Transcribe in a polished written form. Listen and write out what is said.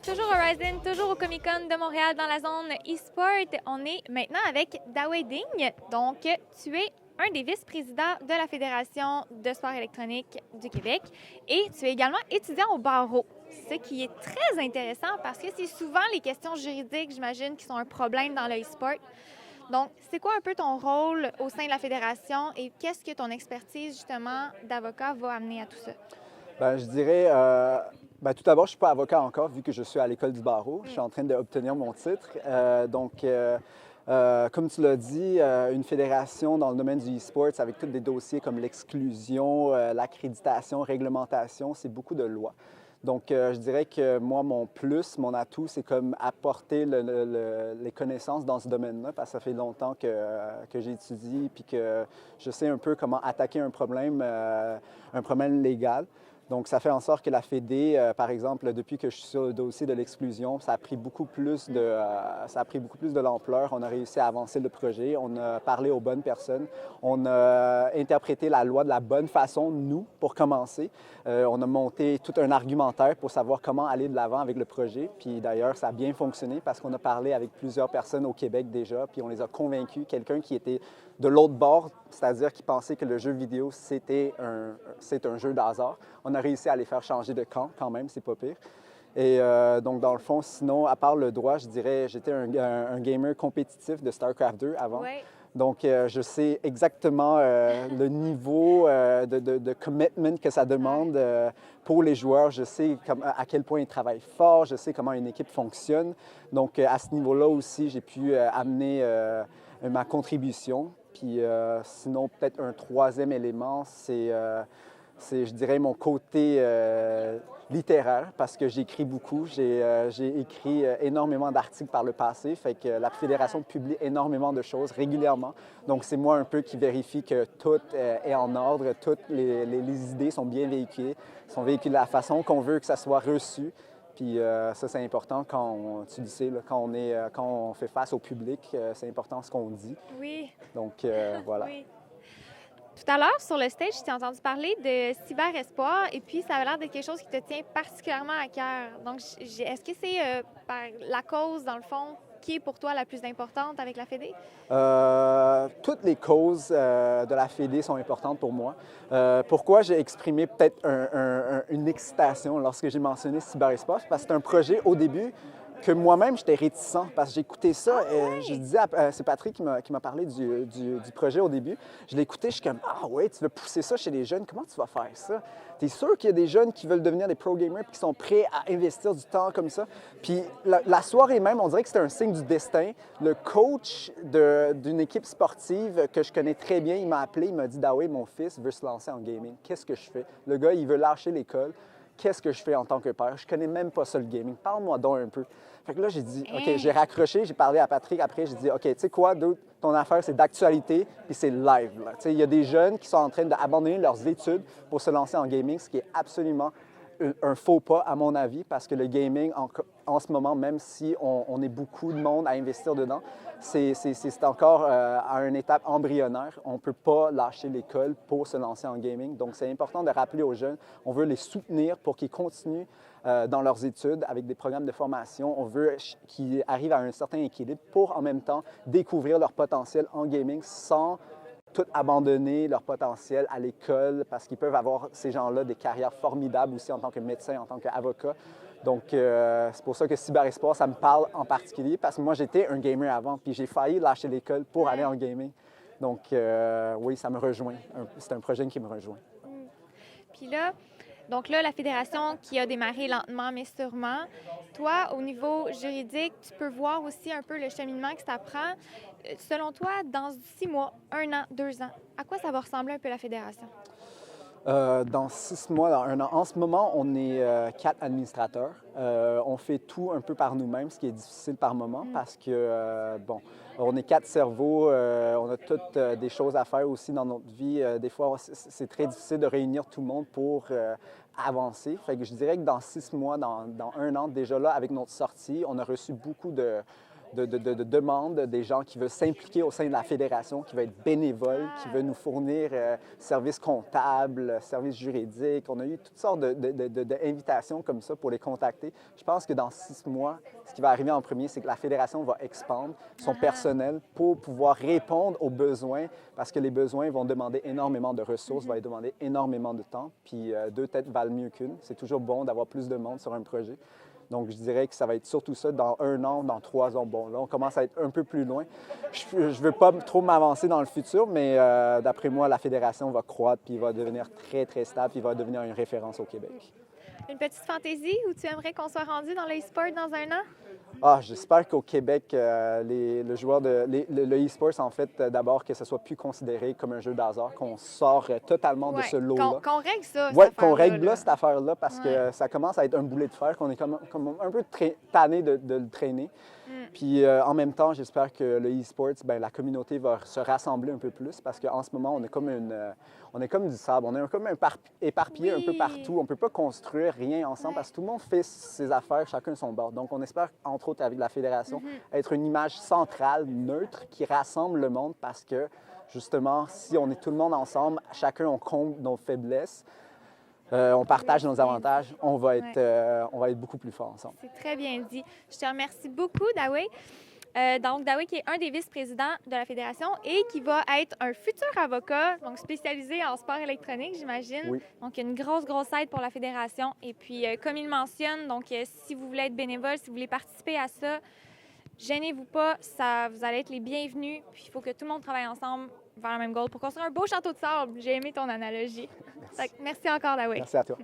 Toujours au Horizon, toujours au Comic-Con de Montréal dans la zone e-sport. On est maintenant avec Dawei Ding. Donc, tu es un des vice-présidents de la Fédération de sport électronique du Québec et tu es également étudiant au barreau. Ce qui est très intéressant parce que c'est souvent les questions juridiques, j'imagine, qui sont un problème dans le e-sport. Donc, c'est quoi un peu ton rôle au sein de la fédération et qu'est-ce que ton expertise, justement, d'avocat va amener à tout ça? Je dirais, tout d'abord, je ne suis pas avocat encore, vu que je suis à l'école du barreau. Je suis en train d'obtenir mon titre. Comme tu l'as dit, une fédération dans le domaine du e-sports avec tous des dossiers comme l'exclusion, l'accréditation, réglementation, c'est beaucoup de lois. Donc, je dirais que moi, mon atout, c'est comme apporter les connaissances dans ce domaine-là, parce que ça fait longtemps que j'étudie puis que je sais un peu comment attaquer un problème légal. Donc, ça fait en sorte que la Fédé, par exemple, depuis que je suis sur le dossier de l'exclusion, ça a pris beaucoup plus de l'ampleur. On a réussi à avancer le projet, on a parlé aux bonnes personnes, on a interprété la loi de la bonne façon, nous, pour commencer. On a monté tout un argumentaire pour savoir comment aller de l'avant avec le projet. Puis d'ailleurs, ça a bien fonctionné parce qu'on a parlé avec plusieurs personnes au Québec déjà, puis on les a convaincus. Quelqu'un qui était de l'autre bord, c'est-à-dire qui pensait que le jeu vidéo, c'est un jeu de hasard. On a réussi à les faire changer de camp quand même, c'est pas pire. Et donc, dans le fond, sinon, à part le droit, je dirais, j'étais un gamer compétitif de StarCraft 2 avant. Oui. Donc, je sais exactement le niveau de commitment que ça demande pour les joueurs. Je sais à quel point ils travaillent fort, je sais comment une équipe fonctionne. Donc, à ce niveau-là aussi, j'ai pu amener ma contribution. Puis, sinon, peut-être un troisième élément, je dirais, mon côté littéraire, parce que j'écris beaucoup. J'ai écrit énormément d'articles par le passé, fait que la Fédération publie énormément de choses régulièrement. Donc, c'est moi un peu qui vérifie que tout est en ordre, toutes les idées sont bien véhiculées, sont véhiculées de la façon qu'on veut que ça soit reçu. Puis ça, c'est important tu le sais, là, quand on fait face au public, c'est important ce qu'on dit. Oui. Donc, voilà. Oui. Tout à l'heure, sur le stage, je t'ai entendu parler de cyber-espoir et puis ça a l'air d'être quelque chose qui te tient particulièrement à cœur. Donc, est-ce que c'est par la cause, dans le fond, qui est pour toi la plus importante avec la Fédé? Toutes les causes de la Fédé sont importantes pour moi. Pourquoi j'ai exprimé peut-être une excitation lorsque j'ai mentionné cyberespace? Parce que c'est un projet au début que moi-même j'étais réticent parce que j'écoutais ça. Ouais. Je disais, c'est Patrick qui m'a parlé du projet au début. Je l'ai écouté, je suis comme, ah ouais, tu veux pousser ça chez les jeunes, comment tu vas faire ça? Tu es sûr qu'il y a des jeunes qui veulent devenir des pro gamers et qui sont prêts à investir du temps comme ça? Puis la soirée même, on dirait que c'était un signe du destin. Le coach d'une équipe sportive que je connais très bien, il m'a appelé, il m'a dit, Dawei, mon fils veut se lancer en gaming. Qu'est-ce que je fais? Le gars, il veut lâcher l'école. Qu'est-ce que je fais en tant que père? Je connais même pas ça, le gaming. Parle-moi donc un peu. Fait que là, j'ai dit, OK, j'ai raccroché, j'ai parlé à Patrick. Après, j'ai dit, OK, tu sais quoi, dude, ton affaire, c'est d'actualité, puis c'est live. Tu sais, il y a des jeunes qui sont en train d'abandonner leurs études pour se lancer en gaming, ce qui est absolument un faux pas, à mon avis, parce que le gaming, en ce moment, même si on est beaucoup de monde à investir dedans, c'est encore à une étape embryonnaire. On ne peut pas lâcher l'école pour se lancer en gaming. Donc, c'est important de rappeler aux jeunes, on veut les soutenir pour qu'ils continuent dans leurs études avec des programmes de formation. On veut qu'ils arrivent à un certain équilibre pour, en même temps, découvrir leur potentiel en gaming sans tout abandonner leur potentiel à l'école parce qu'ils peuvent avoir, ces gens-là, des carrières formidables aussi en tant que médecin, en tant qu'avocat. Donc, c'est pour ça que cyberespace, ça me parle en particulier parce que moi, j'étais un gamer avant, puis j'ai failli lâcher l'école pour aller en gaming. Donc, oui, ça me rejoint. C'est un projet qui me rejoint. Puis là, donc là, la fédération qui a démarré lentement mais sûrement, toi, au niveau juridique, tu peux voir aussi un peu le cheminement que ça prend. Selon toi, dans 6 mois, 1 an, 2 ans, à quoi ça va ressembler un peu la fédération? Dans 6 mois, dans 1 an. En ce moment, on est 4 administrateurs. On fait tout un peu par nous-mêmes, ce qui est difficile par moment parce que, on est 4 cerveaux, on a toutes des choses à faire aussi dans notre vie. Des fois, c'est très difficile de réunir tout le monde pour avancer. Fait que je dirais que dans 6 mois, dans 1 an, déjà là, avec notre sortie, on a reçu beaucoup de demandes, des gens qui veulent s'impliquer au sein de la fédération, qui veulent être bénévoles, qui veulent nous fournir services comptables, services juridiques. On a eu toutes sortes d'invitations comme ça pour les contacter. Je pense que dans 6 mois, ce qui va arriver en premier, c'est que la fédération va expandre son personnel pour pouvoir répondre aux besoins, parce que les besoins vont demander énormément de ressources, vont demander énormément de temps, puis 2 têtes valent mieux qu'une. C'est toujours bon d'avoir plus de monde sur un projet. Donc, je dirais que ça va être surtout ça dans 1 an, dans 3 ans. Bon, là, on commence à être un peu plus loin. Je ne veux pas trop m'avancer dans le futur, mais d'après moi, la fédération va croître, puis va devenir très, très stable, puis va devenir une référence au Québec. Une petite fantaisie où tu aimerais qu'on soit rendu dans l'e-sport dans 1 an? Ah, j'espère qu'au Québec, le e-sports, en fait, d'abord, que ce soit plus considéré comme un jeu d'hasard, qu'on sort totalement de ce lot-là. Qu'on règle ça, Oui, qu'on règle là, cette affaire-là, parce que ça commence à être un boulet de fer, qu'on est comme un peu tanné de le traîner. Puis en même temps, j'espère que le e-sports, la communauté va se rassembler un peu plus, parce qu'en ce moment, on est comme du sable, on est comme éparpillé un peu partout. On ne peut pas construire rien ensemble parce que tout le monde fait ses affaires, chacun son bord. Donc, on espère, entre autres avec la fédération, être une image centrale, neutre, qui rassemble le monde parce que, justement, si on est tout le monde ensemble, chacun on compte nos faiblesses, on partage nos avantages, on va être beaucoup plus fort ensemble. C'est très bien dit. Je te remercie beaucoup, Daway. Donc, Daway qui est un des vice-présidents de la Fédération et qui va être un futur avocat, donc spécialisé en sport électronique, j'imagine. Oui. Donc, une grosse aide pour la Fédération. Et puis, comme il mentionne, donc, si vous voulez être bénévole, si vous voulez participer à ça, gênez-vous pas, vous allez être les bienvenus. Puis, il faut que tout le monde travaille ensemble vers le même goal pour construire un beau château de sable. J'ai aimé ton analogie. Merci. Merci encore, Daway. Merci à toi.